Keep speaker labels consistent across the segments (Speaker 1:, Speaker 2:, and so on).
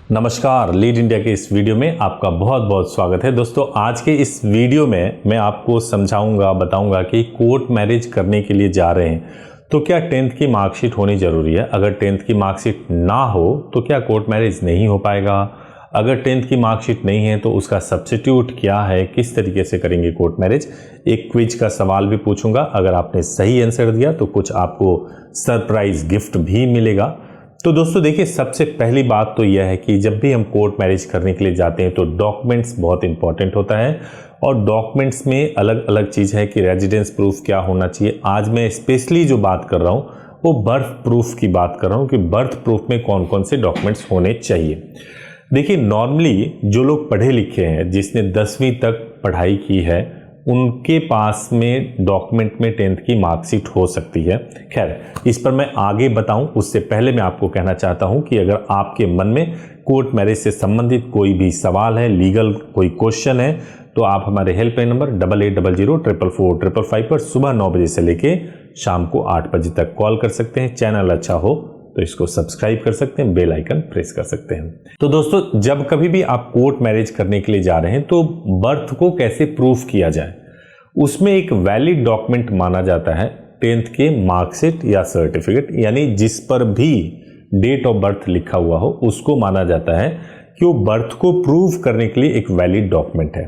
Speaker 1: नमस्कार, lead India के इस वीडियो में आपका बहुत बहुत स्वागत है। दोस्तों, आज के इस वीडियो में मैं आपको समझाऊंगा, बताऊंगा कि कोर्ट मैरिज करने के लिए जा रहे हैं तो क्या 10th की मार्कशीट होनी ज़रूरी है। अगर 10th की मार्कशीट ना हो तो क्या कोर्ट मैरिज नहीं हो पाएगा। अगर 10th की मार्कशीट नहीं है तो उसका सब्स्टिट्यूट क्या है, किस तरीके से करेंगे कोर्ट मैरिज। एक क्विज का सवाल भी पूछूंगा, अगर आपने सही आंसर दिया तो कुछ आपको सरप्राइज गिफ्ट भी मिलेगा। तो दोस्तों देखिए, सबसे पहली बात तो यह है कि जब भी हम कोर्ट मैरिज करने के लिए जाते हैं तो डॉक्यूमेंट्स बहुत इंपॉर्टेंट होता है और डॉक्यूमेंट्स में अलग अलग चीज़ है कि रेजिडेंस प्रूफ क्या होना चाहिए। आज मैं स्पेशली जो बात कर रहा हूँ वो बर्थ प्रूफ की बात कर रहा हूँ कि बर्थ प्रूफ में कौन कौन से डॉक्यूमेंट्स होने चाहिए। देखिए, नॉर्मली जो लोग पढ़े लिखे हैं, जिसने 10वीं तक पढ़ाई की है, उनके पास में डॉक्यूमेंट में 10th की मार्कशीट हो सकती है। खैर, इस पर मैं आगे बताऊं उससे पहले मैं आपको कहना चाहता हूं कि अगर आपके मन में कोर्ट मैरिज से संबंधित कोई भी सवाल है, लीगल कोई क्वेश्चन है, तो आप हमारे हेल्पलाइन नंबर 8800444555 पर सुबह 9 बजे से लेके शाम को 8 बजे तक कॉल कर सकते हैं। चैनल अच्छा हो तो इसको सब्सक्राइब कर सकते हैं, बेल आइकन प्रेस कर सकते हैं। तो दोस्तों, जब कभी भी आप कोर्ट मैरिज करने के लिए जा रहे हैं तो बर्थ को कैसे प्रूफ किया जाए, उसमें एक वैलिड डॉक्यूमेंट माना जाता है 10th के मार्कशीट या सर्टिफिकेट, यानी जिस पर भी डेट ऑफ बर्थ लिखा हुआ हो उसको माना जाता है कि वो बर्थ को प्रूव करने के लिए एक वैलिड डॉक्यूमेंट है।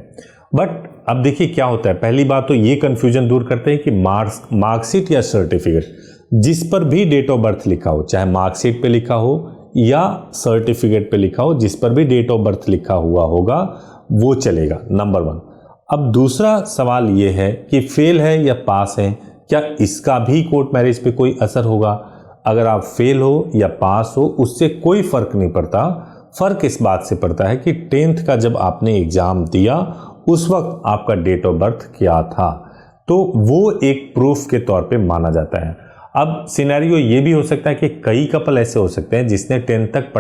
Speaker 1: बट अब देखिए क्या होता है, पहली बात तो ये कंफ्यूजन दूर करते हैं कि मार्कशीट या सर्टिफिकेट जिस पर भी डेट ऑफ बर्थ लिखा हो, चाहे मार्कशीट पे लिखा हो या सर्टिफिकेट पे लिखा हो, जिस पर भी डेट ऑफ बर्थ लिखा हुआ होगा वो चलेगा, नंबर 1। अब दूसरा सवाल ये है कि फेल है या पास है, क्या इसका भी कोर्ट मैरिज पे कोई असर होगा। अगर आप फेल हो या पास हो उससे कोई फर्क नहीं पड़ता। फर्क इस बात से पड़ता है कि 10th का जब आपने एग्जाम दिया उस वक्त आपका डेट ऑफ बर्थ क्या था, तो वो एक प्रूफ के तौर पे माना जाता है। अब सिनेरियो ये भी हो सकता है कि कई कपल ऐसे हो सकते हैं जिसने 10th तक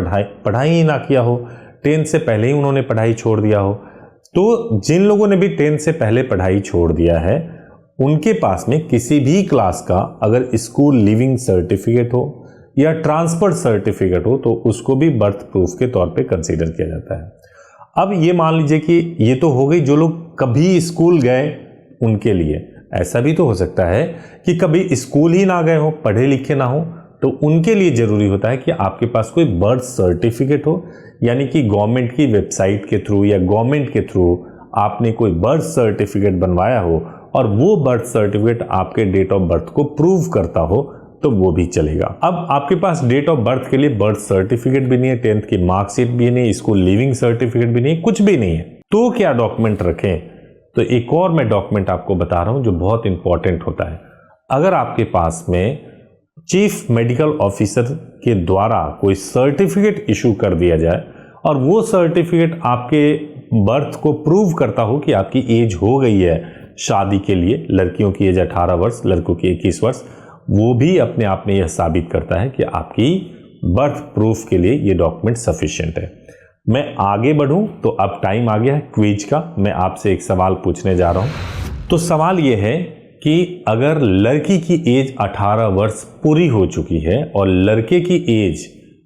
Speaker 1: पढ़ाई ही ना किया हो, 10th से पहले ही उन्होंने पढ़ाई छोड़ दिया हो। तो जिन लोगों ने भी 10th से पहले पढ़ाई छोड़ दिया है उनके पास में किसी भी क्लास का अगर स्कूल लिविंग सर्टिफिकेट हो या ट्रांसफर सर्टिफिकेट हो तो उसको भी बर्थ प्रूफ के तौर पे कंसीडर किया जाता है। अब ये मान लीजिए कि ये तो हो गई जो लोग कभी स्कूल गए उनके लिए। ऐसा भी तो हो सकता है कि कभी स्कूल ही ना गए हो, पढ़े लिखे ना हो, तो उनके लिए जरूरी होता है कि आपके पास कोई बर्थ सर्टिफिकेट हो, यानी कि गवर्नमेंट की वेबसाइट के थ्रू या गवर्नमेंट के थ्रू आपने कोई बर्थ सर्टिफिकेट बनवाया हो और वो बर्थ सर्टिफिकेट आपके डेट ऑफ बर्थ को प्रूव करता हो तो वो भी चलेगा। अब आपके पास डेट ऑफ बर्थ के लिए बर्थ सर्टिफिकेट भी नहीं है, 10th की मार्कशीट भी नहीं है, स्कूल लिविंग सर्टिफिकेट भी नहीं है, कुछ भी नहीं है, तो क्या डॉक्यूमेंट रखें। तो एक और मैं डॉक्यूमेंट आपको बता रहा हूं जो बहुत इंपॉर्टेंट होता है। अगर आपके पास में चीफ मेडिकल ऑफिसर के द्वारा कोई सर्टिफिकेट इशू कर दिया जाए और वो सर्टिफिकेट आपके बर्थ को प्रूव करता हो कि आपकी एज हो गई है शादी के लिए, लड़कियों की एज 18 वर्ष, लड़कों की 21 वर्ष, वो भी अपने आप में यह साबित करता है कि आपकी बर्थ प्रूफ के लिए ये डॉक्यूमेंट सफिशिएंट है। मैं आगे बढ़ूं तो अब टाइम आ गया है क्विज का। मैं आपसे एक सवाल पूछने जा रहा हूं। तो सवाल यह है कि अगर लड़की की एज 18 वर्ष पूरी हो चुकी है और लड़के की एज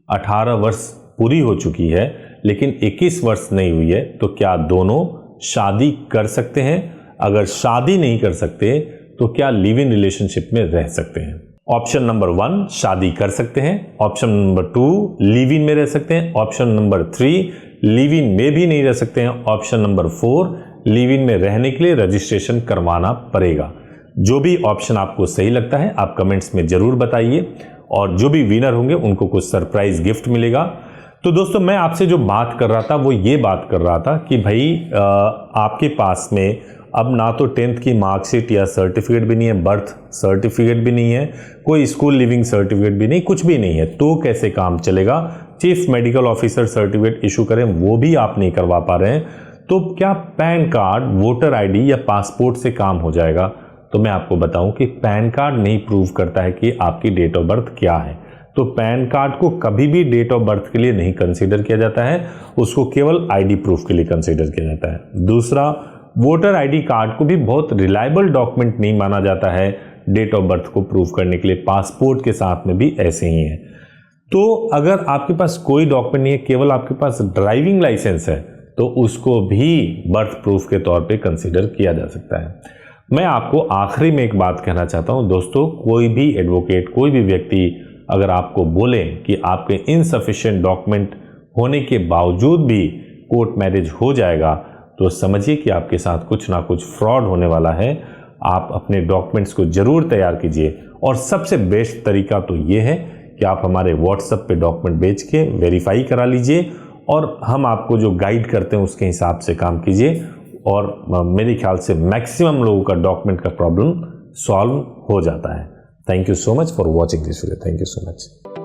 Speaker 1: 18 वर्ष पूरी हो चुकी है लेकिन 21 वर्ष नहीं हुई है, तो क्या दोनों शादी कर सकते हैं। अगर शादी नहीं कर सकते तो क्या लिव इन रिलेशनशिप में रह सकते हैं। ऑप्शन नंबर 1 शादी कर सकते हैं, ऑप्शन नंबर 2 लिव इन में रह सकते हैं, ऑप्शन नंबर 3 लिव इन में भी नहीं रह सकते हैं, ऑप्शन नंबर 4 लिव इन में रहने के लिए रजिस्ट्रेशन करवाना पड़ेगा। जो भी ऑप्शन आपको सही लगता है आप कमेंट्स में जरूर बताइए और जो भी विनर होंगे उनको कुछ सरप्राइज गिफ्ट मिलेगा। तो दोस्तों, मैं आपसे जो बात कर रहा था वो ये बात कर रहा था कि भाई आपके पास में अब ना तो 10th की मार्कशीट या सर्टिफिकेट भी नहीं है, बर्थ सर्टिफिकेट भी नहीं है, कोई स्कूल लिविंग सर्टिफिकेट भी नहीं, कुछ भी नहीं है, तो कैसे काम चलेगा। Chief medical officer certificate issue करें वो भी आप नहीं करवा पा रहे हैं, तो क्या पैन कार्ड, वोटर आईडी या पासपोर्ट से काम हो जाएगा। तो मैं आपको बताऊं कि पैन कार्ड नहीं प्रूव करता है कि आपकी डेट ऑफ बर्थ क्या है, तो पैन कार्ड को कभी भी डेट ऑफ बर्थ के लिए नहीं कंसीडर किया जाता है, उसको केवल आईडी प्रूफ के लिए कंसीडर किया जाता है। दूसरा, वोटर आईडी कार्ड को भी बहुत रिलायबल डॉक्यूमेंट नहीं माना जाता है डेट ऑफ बर्थ को प्रूव करने के लिए, पासपोर्ट के साथ में भी ऐसे ही है। तो अगर आपके पास कोई डॉक्यूमेंट नहीं है, केवल आपके पास ड्राइविंग लाइसेंस है, तो उसको भी बर्थ प्रूफ के तौर पे कंसीडर किया जा सकता है। मैं आपको आखिरी में एक बात कहना चाहता हूं दोस्तों, कोई भी एडवोकेट, कोई भी व्यक्ति अगर आपको बोले कि आपके इनसफिशिएंट डॉक्यूमेंट होने के बावजूद भी कोर्ट मैरिज हो जाएगा, तो समझिए कि आपके साथ कुछ ना कुछ फ्रॉड होने वाला है। आप अपने डॉक्यूमेंट्स को जरूर तैयार कीजिए, और सबसे बेस्ट तरीका तो ये है कि आप हमारे व्हाट्सएप पे डॉक्यूमेंट भेज के वेरीफाई करा लीजिए, और हम आपको जो गाइड करते हैं उसके हिसाब से काम कीजिए, और मेरे ख्याल से मैक्सिमम लोगों का डॉक्यूमेंट का प्रॉब्लम सॉल्व हो जाता है। Thank you so much for watching this video. Thank you so much.